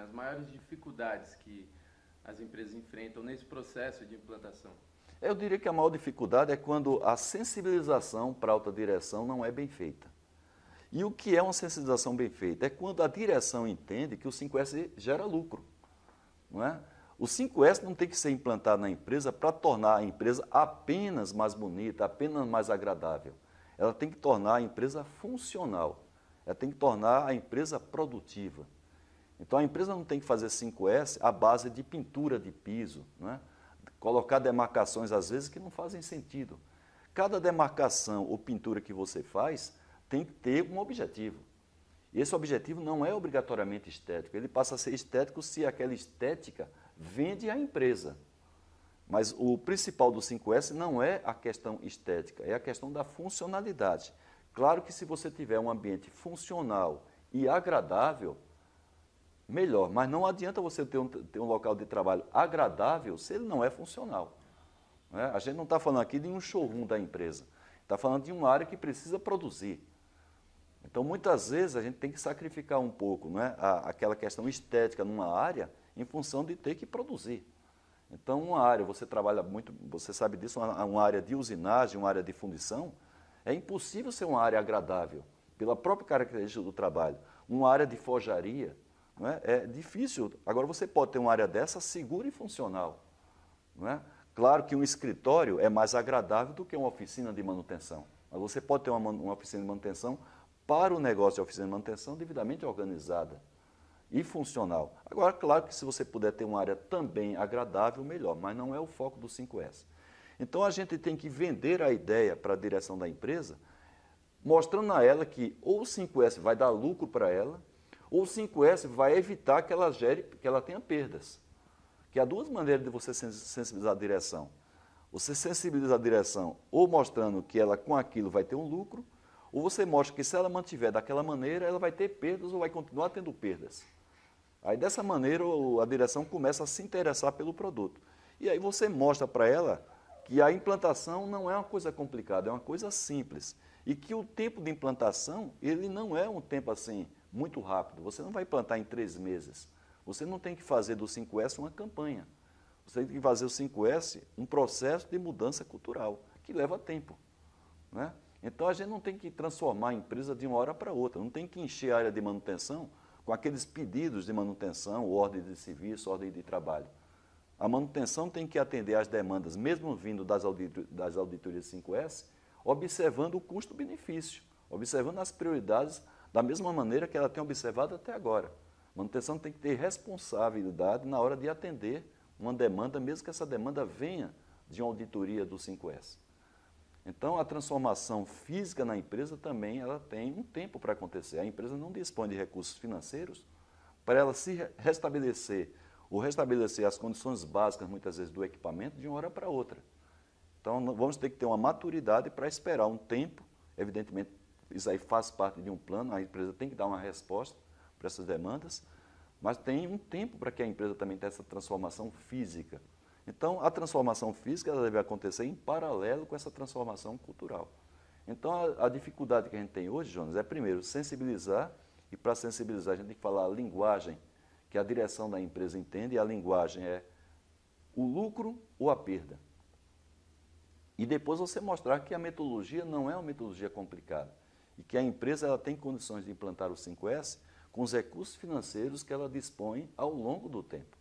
as maiores dificuldades que as empresas enfrentam nesse processo de implantação? Eu diria que a maior dificuldade é quando a sensibilização para a alta direção não é bem feita. E o que é uma sensibilização bem feita? É quando a direção entende que o 5S gera lucro. Não é? O 5S não tem que ser implantado na empresa para tornar a empresa apenas mais bonita, apenas mais agradável. Ela tem que tornar a empresa funcional. Ela tem que tornar a empresa produtiva. Então a empresa não tem que fazer 5S à base de pintura de piso, não é? Colocar demarcações às vezes que não fazem sentido. Cada demarcação ou pintura que você faz tem que ter um objetivo. E esse objetivo não é obrigatoriamente estético, ele passa a ser estético se aquela estética vende a empresa. Mas o principal do 5S não é a questão estética, é a questão da funcionalidade. Claro que se você tiver um ambiente funcional e agradável, melhor, mas não adianta você ter um local de trabalho agradável se ele não é funcional. Não é? A gente não está falando aqui de um showroom da empresa, está falando de uma área que precisa produzir. Então, muitas vezes, a gente tem que sacrificar um pouco, não é? Aquela questão estética numa área em função de ter que produzir. Então, uma área, você trabalha muito, você sabe disso, uma área de usinagem, uma área de fundição, é impossível ser uma área agradável, pela própria característica do trabalho. Uma área de forjaria, não é? É difícil. Agora, você pode ter uma área dessa segura e funcional. Não é? Claro que um escritório é mais agradável do que uma oficina de manutenção. Mas você pode ter uma oficina de manutenção para o negócio de oficina de manutenção devidamente organizada e funcional. Agora, claro que se você puder ter uma área também agradável, melhor, mas não é o foco do 5S. Então, a gente tem que vender a ideia para a direção da empresa, mostrando a ela que ou o 5S vai dar lucro para ela, ou o 5S vai evitar que ela tenha perdas. Que há duas maneiras de você sensibilizar a direção. Você sensibiliza a direção ou mostrando que ela com aquilo vai ter um lucro, ou você mostra que se ela mantiver daquela maneira, ela vai ter perdas ou vai continuar tendo perdas. Aí dessa maneira a direção começa a se interessar pelo produto. E aí você mostra para ela que a implantação não é uma coisa complicada, é uma coisa simples. E que o tempo de implantação, ele não é um tempo assim muito rápido. Você não vai implantar em 3 meses. Você não tem que fazer do 5S uma campanha. Você tem que fazer o 5S um processo de mudança cultural, que leva tempo. Né? Então a gente não tem que transformar a empresa de uma hora para outra, não tem que encher a área de manutenção com aqueles pedidos de manutenção, ordem de serviço, ordem de trabalho. A manutenção tem que atender às demandas, mesmo vindo das auditorias 5S, observando o custo-benefício, observando as prioridades da mesma maneira que ela tem observado até agora. A manutenção tem que ter responsabilidade na hora de atender uma demanda, mesmo que essa demanda venha de uma auditoria do 5S. Então, a transformação física na empresa também ela tem um tempo para acontecer. A empresa não dispõe de recursos financeiros para ela se restabelecer ou restabelecer as condições básicas, muitas vezes, do equipamento de uma hora para outra. Então, vamos ter que ter uma maturidade para esperar um tempo. Evidentemente, isso aí faz parte de um plano, a empresa tem que dar uma resposta para essas demandas, mas tem um tempo para que a empresa também tenha essa transformação física. Então, a transformação física ela deve acontecer em paralelo com essa transformação cultural. Então, a dificuldade que a gente tem hoje, Jonas, é primeiro sensibilizar, e para sensibilizar a gente tem que falar a linguagem que a direção da empresa entende, e a linguagem é o lucro ou a perda. E depois você mostrar que a metodologia não é uma metodologia complicada, e que a empresa ela tem condições de implantar o 5S com os recursos financeiros que ela dispõe ao longo do tempo.